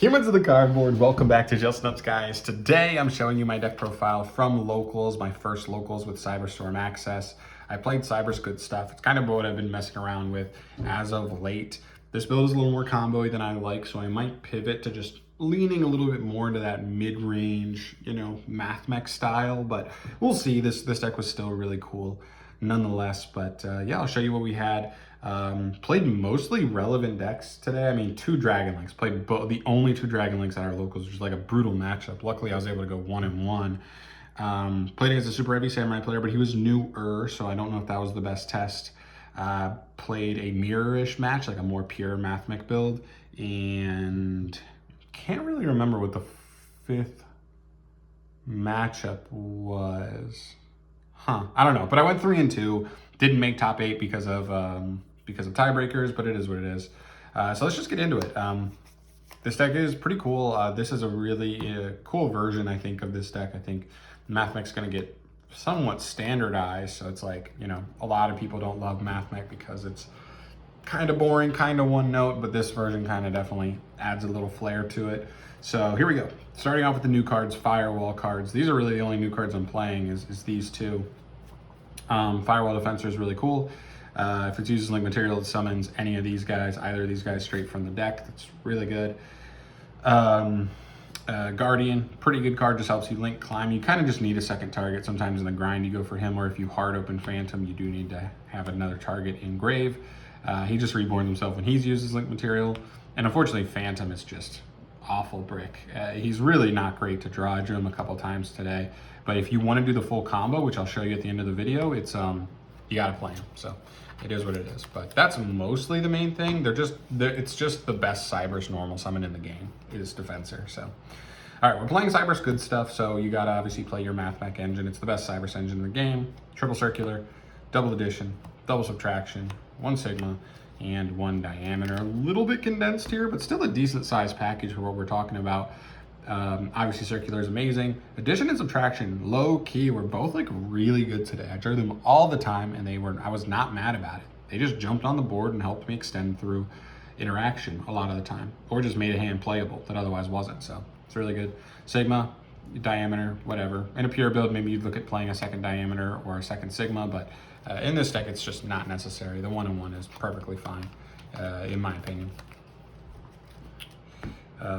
Humans of the cardboard, welcome back to Just Nuts, guys. Today I'm showing you my deck profile from locals, my first locals with Cyberstorm Access. I played Cyber's good stuff. It's kind of what I've been messing around with as of late. This build is a little more combo-y than I like, so I might pivot to just leaning a little bit more into that mid-range, math mech style, but we'll see. This deck was still really cool nonetheless, but yeah, I'll show you what we had. Played mostly relevant decks today. I mean, 2 Dragon Links. Played the only 2 Dragon Links at our locals, which is like a brutal matchup. Luckily, I was able to go 1-1. Played against a super heavy samurai player, but he was newer, so I don't know if that was the best test. Played a mirror-ish match, like a more pure math mech build, and can't really remember what the 5th matchup was. I don't know, but I went 3-2. Didn't make top 8 because of tiebreakers, but it is what it is. So let's just get into it. This deck is pretty cool. This is a really cool version, I think, of this deck. I think MathMech's going to get somewhat standardized. So it's like, a lot of people don't love MathMech because it's kind of boring, kind of one note, but this version kind of definitely adds a little flair to it. So here we go. Starting off with the new cards, Firewall cards. These are really the only new cards I'm playing is these 2. Firewall Defensor is really cool. If it's used as link material, it summons any of these guys, either of these guys straight from the deck. That's really good. Guardian, pretty good card, just helps you link climb. You kind of just need a second target. Sometimes in the grind you go for him, or if you hard open Phantom, you do need to have another target in grave. He just reborns himself when he's used as link material. And unfortunately, Phantom is just awful brick. He's really not great to draw. I drew him a couple times today. But if you want to do the full combo, which I'll show you at the end of the video, it's you got to play him. So it is what it is. But that's mostly the main thing. It's just the best Cyberse normal summon in the game is Defensor. So all right, we're playing Cyberse good stuff. So you got to obviously play your MathMech engine. It's the best Cyberse engine in the game. Triple circular, double addition, double subtraction, 1 sigma, and 1 diameter. A little bit condensed here, but still a decent size package for what we're talking about. Obviously circular is amazing. Addition and subtraction, low key, were both like really good today. I drew them all the time and I was not mad about it. They just jumped on the board and helped me extend through interaction a lot of the time, or just made a hand playable that otherwise wasn't. So it's really good. Sigma, diameter, whatever. In a pure build, maybe you'd look at playing a second diameter or a second sigma, but in this deck, it's just not necessary. The 1-1 is perfectly fine, in my opinion.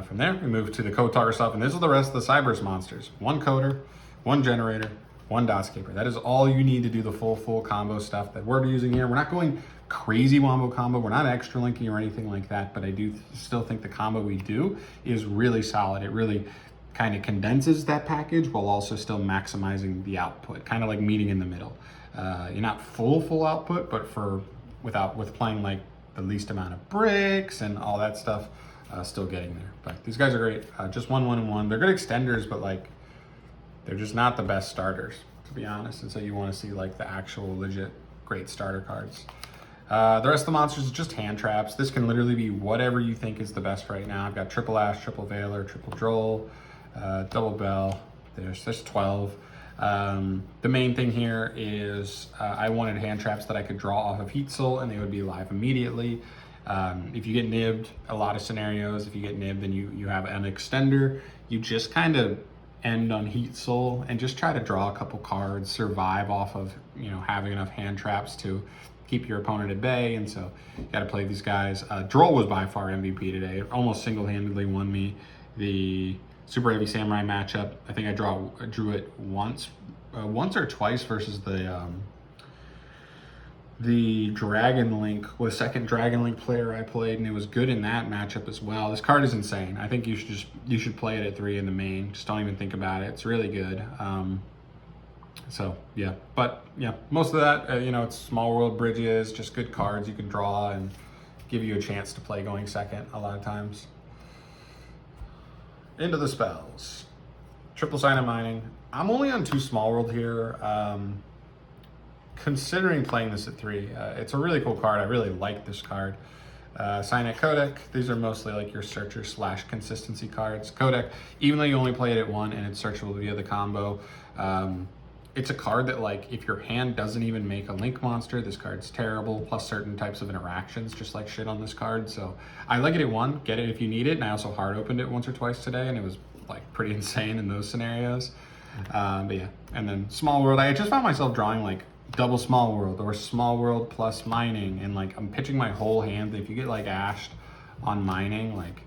From there, we move to the code talker stuff, and this is the rest of the Cyberse monsters. 1 coder, 1 generator, 1 dotscaper. That is all you need to do the full combo stuff that we're using here. We're not going crazy wombo combo. We're not extra linking or anything like that, but I do still think the combo we do is really solid. It really kind of condenses that package while also still maximizing the output, kind of like meeting in the middle. You're not full output, but with playing like the least amount of bricks and all that stuff, still getting there. But these guys are great. Just 1-1-1. They're good extenders, but like they're just not the best starters, to be honest. And so you want to see like the actual legit great starter cards. The rest of the monsters is just hand traps. This can literally be whatever you think is the best right now. I've got triple Ash, triple Veiler, triple Droll, double Bell. There's 12. The main thing here is I wanted hand traps that I could draw off of Heat Soul and they would be live immediately. If you get nibbed, a lot of scenarios, if you get nibbed and you have an extender, you just kind of end on Heat Soul and just try to draw a couple cards, survive off of, having enough hand traps to keep your opponent at bay. And so you got to play these guys. Droll was by far MVP today. It almost single-handedly won me the Super Heavy Samurai matchup. I think I drew it once or twice versus the Dragon Link, was second Dragon Link player I played, and it was good in that matchup as well. This card is insane. I think you should play it at 3 in the main. Just don't even think about it. It's really good. So yeah, but yeah, most of that, it's small world bridges, just good cards you can draw and give you a chance to play going second a lot of times. Into the spells. Triple Sign of Mining. I'm only on 2 small world here. Considering playing this at 3. It's a really cool card. I really like this card. Signet Codec. These are mostly like your searcher / consistency cards. Codec, even though you only play it at 1 and it's searchable via the combo, it's a card that, like, if your hand doesn't even make a link monster, this card's terrible, plus certain types of interactions just like shit on this card. So I like it at 1, get it if you need it, and I also hard opened it once or twice today, and it was like pretty insane in those scenarios. But yeah, and then Small World, I just found myself drawing like double Small World or Small World plus mining, and like I'm pitching my whole hand. If you get like ashed on mining, like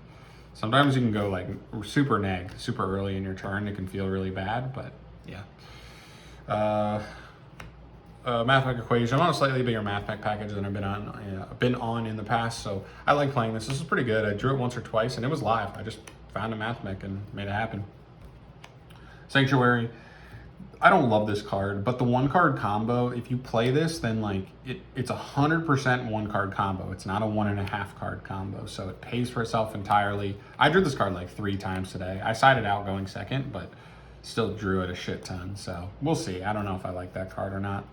sometimes you can go like super neg super early in your turn. It can feel really bad, but yeah. Math Pack Equation. I'm on a slightly bigger Math Pack package than I've been on in the past, so I like playing this. This is pretty good. I drew it once or twice, and it was live. I just found a Math Mech and made it happen. Sanctuary. I don't love this card, but the 1-card combo, if you play this, then like it's 100% 1-card combo. It's not a 1.5-card combo, so it pays for itself entirely. I drew this card like 3 times today. I sided out going second, but still drew it a shit ton, so we'll see. I don't know if I like that card or not.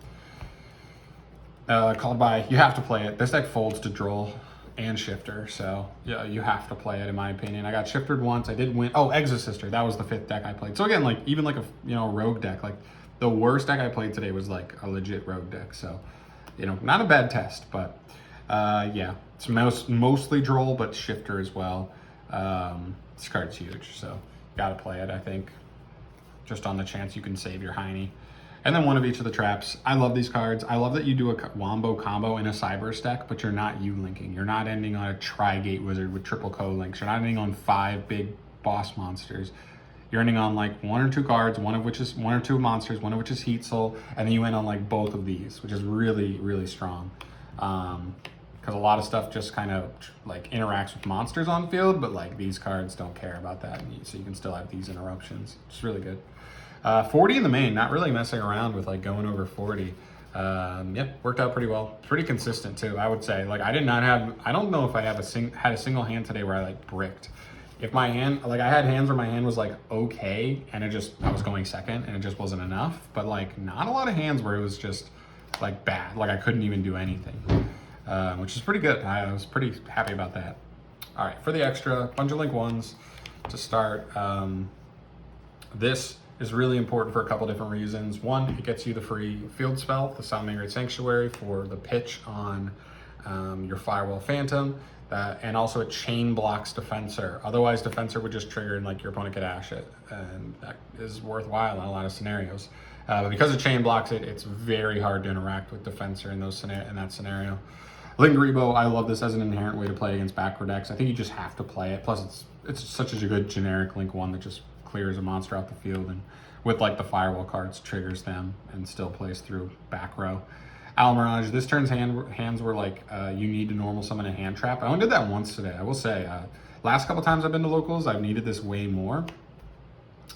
Called by, you have to play it. This deck folds to Droll and Shifter, so yeah, you have to play it in my opinion. I got Shiftered once, I did win. Oh, Exosister, that was the 5th deck I played. So again, like even like a rogue deck, like the worst deck I played today was like a legit rogue deck, so not a bad test, but yeah, it's mostly Droll, but Shifter as well. This card's huge, so gotta play it, I think, just on the chance you can save your Heine. And then 1 of each of the traps. I love these cards. I love that you do a wombo combo in a Cyberse deck, but you're not U-linking. You're not ending on a Tri-Gate Wizard with triple co-links. You're not ending on 5 big boss monsters. You're ending on like 1 or 2 cards, one or 2 monsters, one of which is Heat Soul, and then you end on like both of these, which is really, really strong. Because a lot of stuff just kind of like interacts with monsters on field, but like these cards don't care about that, so you can still have these interruptions. It's really good. 40 in the main, not really messing around with like going over 40. Yeah, worked out pretty well. Pretty consistent too, I would say. Like I don't know if I had a single hand today where I like bricked. If my hand, like I had hands where my hand was like okay, and I was going second and it just wasn't enough, but like not a lot of hands where it was just like bad, like I couldn't even do anything, which is pretty good. I was pretty happy about that. All right, for the extra, bunch of link 1s to start. This is really important for a couple different reasons. 1, it gets you the free field spell, the Soundmangreat Sanctuary, for the pitch on your Firewall Phantom, and also it chain blocks Defensor. Otherwise, Defensor would just trigger and like your opponent could ash it, and that is worthwhile in a lot of scenarios. But because it chain blocks it, it's very hard to interact with Defensor in that scenario. Lingribo, I love this as an inherent way to play against backward decks. I think you just have to play it. Plus, it's such a good generic link 1 that just clears a monster out the field, and with like the Firewall cards triggers them and still plays through back row. Almirage, this turn's hands were like you need to normal summon a hand trap. I only did that once today, I will say. Last couple times I've been to locals, I've needed this way more.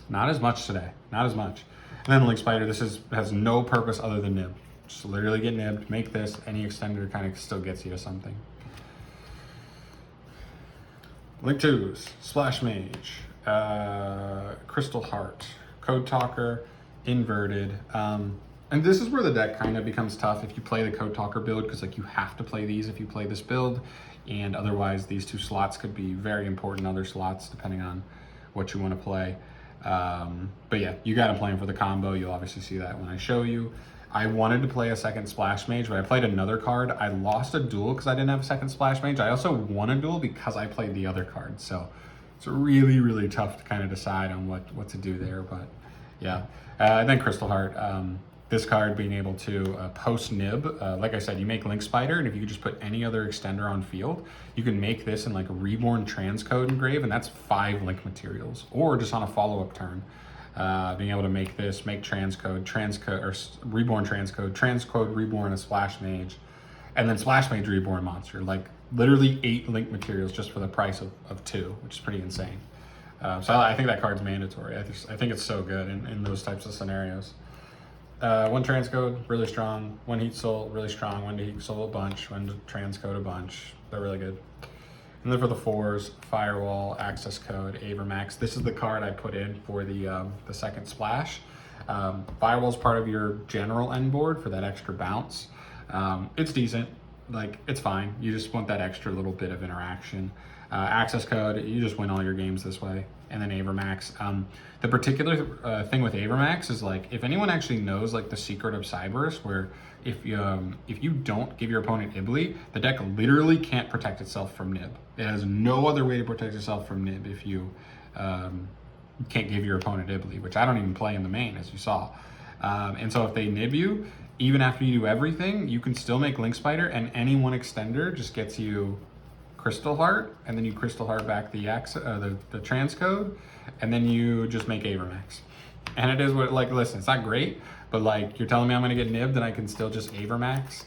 Not as much today, not as much. And then Link Spider, this has no purpose other than nib. Just literally get nibbed, make this, any extender kind of still gets you to something. Link 2s, Splash Mage, Crystal Heart, Code Talker, Inverted. And this is where the deck kind of becomes tough if you play the Code Talker build, because like you have to play these if you play this build, and otherwise these 2 slots could be very important other slots depending on what you want to play. But yeah, you got to play them for the combo. You'll obviously see that when I show you. I wanted to play a second Splash Mage, but I played another card. I lost a duel because I didn't have a second Splash Mage. I also won a duel because I played the other card. So it's really, really tough to kind of decide on what to do there. But yeah, and then Crystal Heart. This card being able to post nib. Like I said, you make Link Spider, and if you could just put any other extender on field, you can make this in like a Reborn Transcode engrave, and that's 5 link materials, or just on a follow-up turn. Being able to make this, make transcode, or Reborn Transcode, Reborn a Splash Mage, and then Splash Mage Reborn monster. Like literally 8 link materials just for the price of 2, which is pretty insane. So I think that card's mandatory. I think it's so good in those types of scenarios. 1 Transcode, really strong. 1 Heat Soul, really strong. 1 Heat Soul, a bunch. 1 Transcode, a bunch. They're really good. And then for the 4s, Firewall, Access Code, Avermax. This is the card I put in for the second splash. Firewall's part of your general end board for that extra bounce. It's decent, like it's fine. You just want that extra little bit of interaction. Access code, you just win all your games this way. And then Avermax. The particular thing with Avermax is like, if anyone actually knows like the secret of CYBERSE, where if you don't give your opponent Ibly, the deck literally can't protect itself from nib. It has no other way to protect itself from nib if you can't give your opponent Ibly, which I don't even play in the main, as you saw. And so if they nib you, even after you do everything, you can still make Link Spider, and any one extender just gets you Crystal Heart, and then you Crystal Heart back the transcode, and then you just make Avermax. And it is what, like, listen, it's not great, but like, you're telling me I'm gonna get nibbed and I can still just Avermax.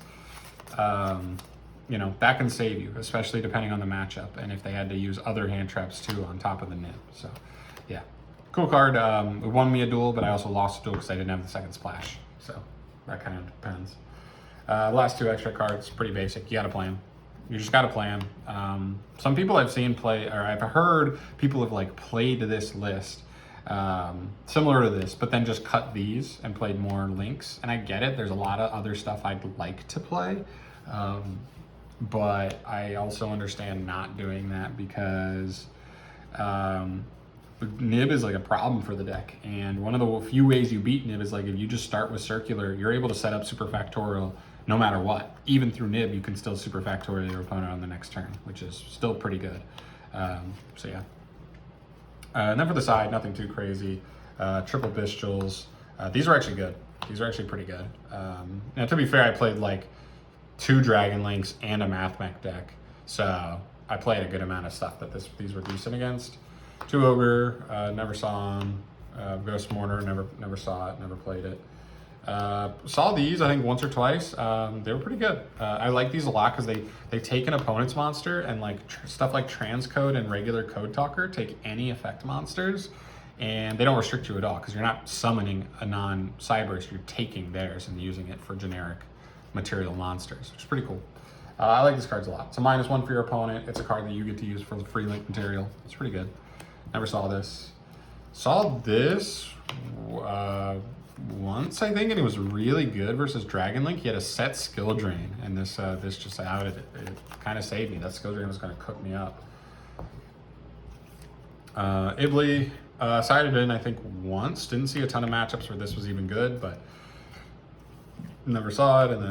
You know, that can save you, especially depending on the matchup, and if they had to use other hand traps too on top of the nib. So, yeah. Cool card. It won me a duel, but I also lost a duel because I didn't have the second splash. So that kind of depends. Last two extra cards, pretty basic. You got to play them. You just got to play them. Some people I've seen play, or I've heard people have like played this list similar to this, but then just cut these and played more links. And I get it. There's a lot of other stuff I'd like to play. But I also understand not doing that because nib is like a problem for the deck, and one of the few ways you beat nib is like if you just start with circular, you're able to set up super factorial no matter what. Even through nib, you can still super factorial your opponent on the next turn, which is still pretty good. So yeah. And then for the side, nothing too crazy. Triple Bestials. These are actually good. These are actually pretty good. Now to be fair, I played like 2 Dragon Links and a Mathmech deck, so I played a good amount of stuff that these were decent against. 2 Ogre, never saw them. Ghost Mourner, never saw it, never played it. Saw these, I think, once or twice. They were pretty good. I like these a lot because they take an opponent's monster, and like stuff like Transcode and regular Code Talker take any effect monsters, and they don't restrict you at all because you're not summoning a non-Cyberse, you're taking theirs and using it for generic material monsters, which is pretty cool. I like these cards a lot. It's a -1 for your opponent. It's a card that you get to use for the free link material. It's pretty good. Never saw this. Saw this once, I think, and it was really good versus Dragon Link. He had a set skill drain, and this just outed it. It kind of saved me. That skill drain was going to cook me up. Ibly, sided in, I think, once. Didn't see a ton of matchups where this was even good, but never saw it, and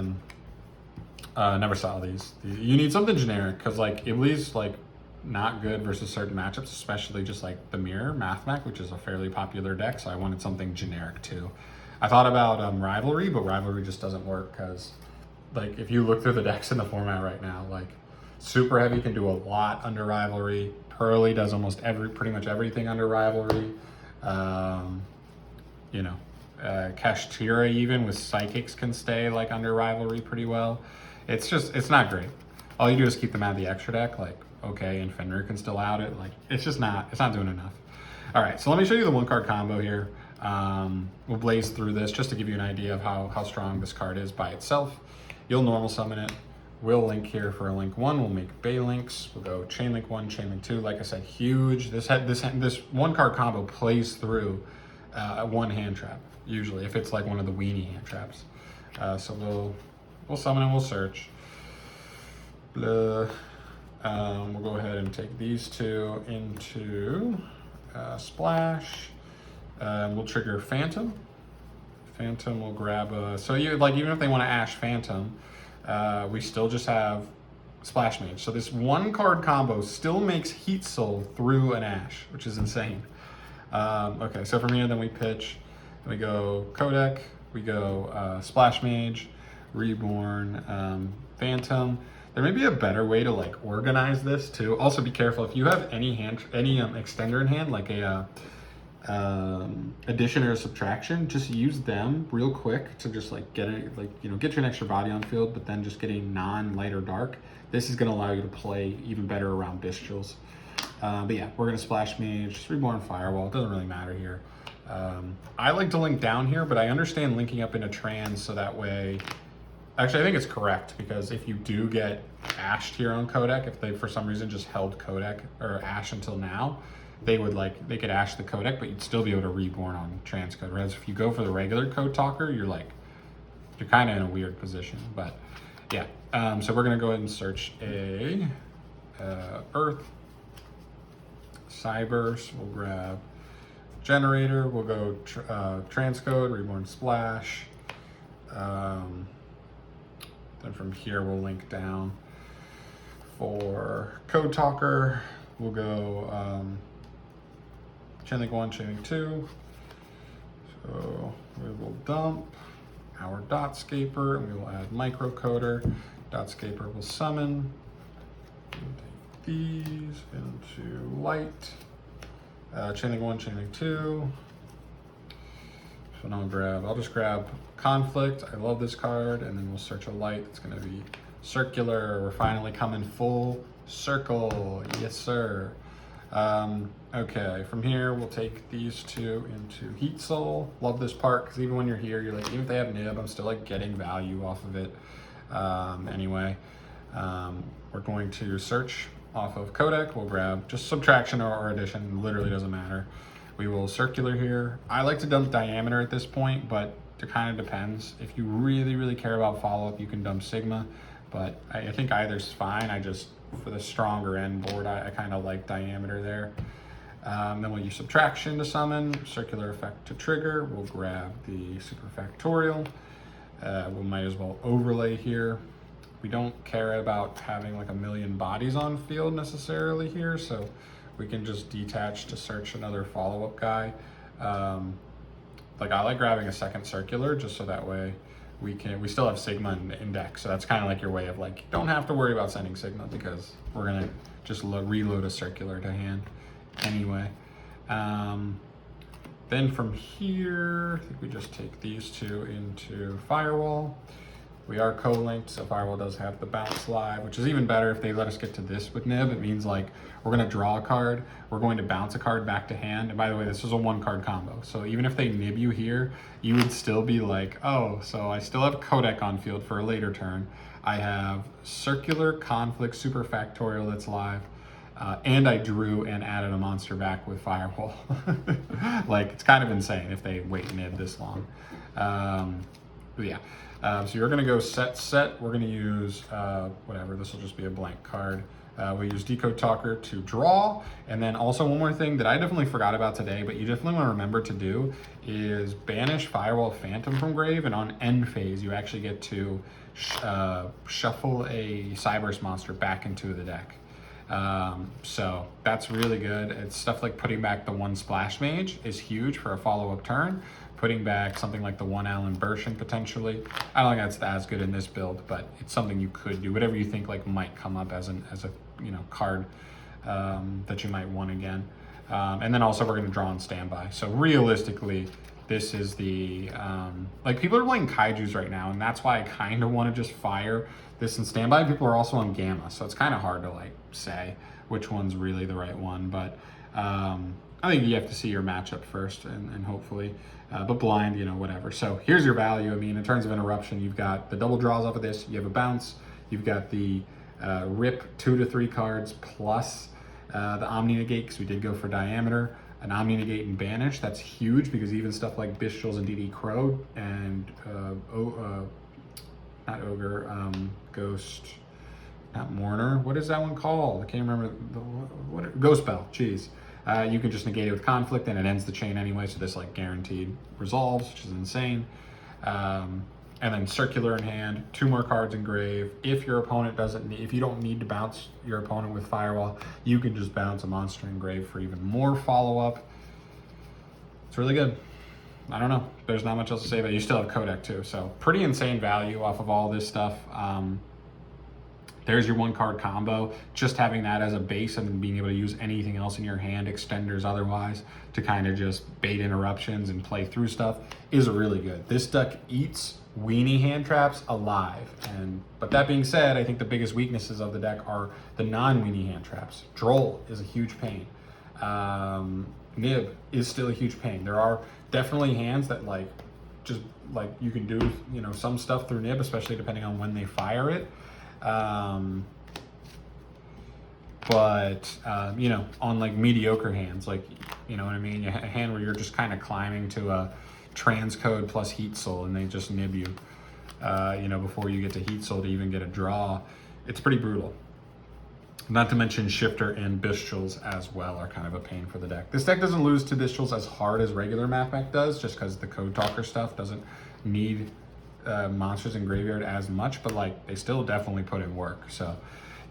then never saw these. You need something generic, because like Ibly's like not good versus certain matchups, especially just like the Mirror, Mathmech, which is a fairly popular deck, so I wanted something generic too. I thought about Rivalry, but Rivalry just doesn't work because like if you look through the decks in the format right now, like Super Heavy can do a lot under Rivalry. Pearly does almost pretty much everything under Rivalry. You know, Kashtira even with Psychics can stay like under Rivalry pretty well. It's not great. All you do is keep them out of the extra deck, like okay, and Fenrir can still out it. Like it's not doing enough. All right, so let me show you the 1-card combo here. We'll blaze through this just to give you an idea of how strong this card is by itself. You'll normal summon it. We'll link here for a link 1. We'll make Bay links. We'll go chain link 1, chain link 2. Like I said, huge. This 1-card combo plays through one hand trap usually if it's like one of the weenie hand traps. So we'll summon and we'll search. We'll go ahead and take these 2 into splash. We'll trigger Phantom. Phantom will grab a, so you like even if they want to Ash Phantom, we still just have Splash Mage. So this 1-card combo still makes Heat Soul through an Ash, which is insane. Okay, so from here then we pitch, we go Codec, we go Splash Mage, Reborn, Phantom. There may be a better way to like organize this too. Also be careful if you have any extender in hand, like a addition or subtraction, just use them real quick to just like get it, like, you know, get your extra body on field, but then just getting non-light or dark. This is going to allow you to play even better around Bestials. But yeah, we're going to Splash Mage, just Reborn Firewall. It doesn't really matter here. I like to link down here, but I understand linking up in a trans so that way. Actually, I think it's correct, because if you do get ashed here on Codec, if they for some reason just held Codec or Ash until now, they could Ash the Codec, but you'd still be able to Reborn on Transcode. Whereas if you go for the regular Code Talker, you're kind of in a weird position. But yeah, so we're gonna go ahead and search a Earth, CYBERSE, we'll grab generator, we'll go transcode, reborn splash. Then from here we'll link down. For code talker, we'll go chainlink 1, chainlink 2. So we will dump our dotscaper and we will add microcoder. Dotscaper will summon. We'll take these into light. Chainlink 1, chainlink 2. So now I'll just grab conflict. I love this card, and then we'll search a light. It's gonna be circular. We're finally coming full circle. Yes, sir. Okay, from here we'll take these two into Heat Soul. Love this part because even when you're here, you're like, even if they have nib, I'm still like getting value off of it. Anyway, we're going to search off of codec. We'll grab just subtraction or addition, literally doesn't matter. We will circular here. I like to dump diameter at this point, but it kind of depends. If you really, really care about follow-up, you can dump sigma, but I think either's fine. I just, for the stronger end board, I kind of like diameter there. Then we'll use subtraction to summon, circular effect to trigger. We'll grab the superfactorial. We might as well overlay here. We don't care about having like a million bodies on field necessarily here, so we can just detach to search another follow-up guy. Like I like grabbing a second circular just so that way we still have sigma and index. So that's kind of like your way of like, you don't have to worry about sending sigma because we're gonna just reload a circular to hand anyway. Then from here, I think we just take these two into Firewall. We are co-linked, so Firewall does have the bounce live, which is even better if they let us get to this with nib. It means like we're gonna draw a card, we're going to bounce a card back to hand. And by the way, this is a 1-card combo. So even if they nib you here, you would still be like, oh, so I still have codec on field for a later turn. I have circular, conflict, superfactorial that's live. And I drew and added a monster back with Firewall. Like, it's kind of insane if they wait nib this long. But yeah. So you're gonna go set. We're gonna use whatever, this will just be a blank card. We use Decode Talker to draw. And then also one more thing that I definitely forgot about today, but you definitely wanna remember to do is banish Firewall Phantom from grave, and on end phase, you actually get to shuffle a CYBERSE monster back into the deck. So that's really good. It's stuff like putting back the 1 Splash Mage is huge for a follow-up turn. Putting back something like the 1 Allen Burschen potentially. I don't think that's as good in this build, but it's something you could do. Whatever you think like might come up as a card that you might want again. And then also we're gonna draw on standby. So realistically, this is the, like people are playing Kaijus right now, and that's why I kind of want to just fire this in standby. People are also on Gamma, so it's kind of hard to like say which one's really the right one, but I think you have to see your matchup first and hopefully, but blind, whatever. So here's your value. I mean, in terms of interruption, you've got the double draws off of this, you have a bounce, you've got the rip 2 to 3 cards plus the Omni Negate, because we did go for diameter, an Omni Negate and banish. That's huge because even stuff like Bistril's and DD Crow and not Ogre, Ghost, not Mourner. What is that one called? I can't remember. Ghost Bell, jeez. You can just negate it with conflict and it ends the chain anyway, so this like guaranteed resolves, which is insane. And then circular in hand, 2 more cards in grave. If your opponent if you don't need to bounce your opponent with Firewall, you can just bounce a monster in grave for even more follow-up. It's really good. I don't know, there's not much else to say, but you still have codec too. So pretty insane value off of all this stuff. There's your 1-card combo. Just having that as a base and then being able to use anything else in your hand, extenders otherwise, to kind of just bait interruptions and play through stuff is really good. This deck eats weenie hand traps alive. But that being said, I think the biggest weaknesses of the deck are the non-weenie hand traps. Droll is a huge pain. Nib is still a huge pain. There are definitely hands that you can do some stuff through Nib, especially depending on when they fire it. But on like mediocre hands, like, you know what I mean? A hand where you're just kind of climbing to a transcode plus Heat Soul and they just nib you, before you get to Heat Soul to even get a draw. It's pretty brutal. Not to mention Shifter and Bistrills as well are kind of a pain for the deck. This deck doesn't lose to Bistrills as hard as regular Math Mech does, just because the Code Talker stuff doesn't need monsters in graveyard as much, but like they still definitely put in work. So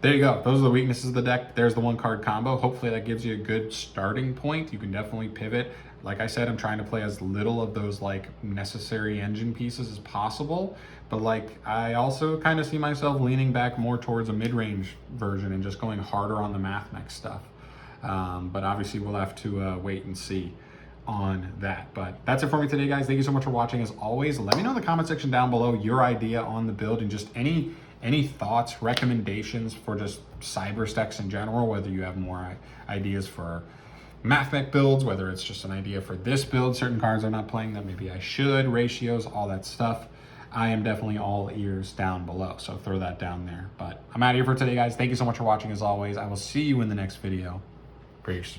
there you go. Those are the weaknesses of the deck. There's the 1-card combo. Hopefully that gives you a good starting point. You can definitely pivot. Like I said, I'm trying to play as little of those like necessary engine pieces as possible. But like I also kind of see myself leaning back more towards a mid-range version and just going harder on the Math Mech stuff. But obviously we'll have to wait and see on that. But that's it for me today, guys. Thank you so much for watching. As always, let me know in the comment section down below your idea on the build and just any thoughts, recommendations for just Cyberse decks in general, whether you have more ideas for Math Mech builds, whether it's just an idea for this build, certain cards I'm not playing that maybe I should, ratios, all that stuff. I am definitely all ears down below, so throw that down there. But I'm out of here for today, guys. Thank you so much for watching as always. I will see you in the next video. Peace.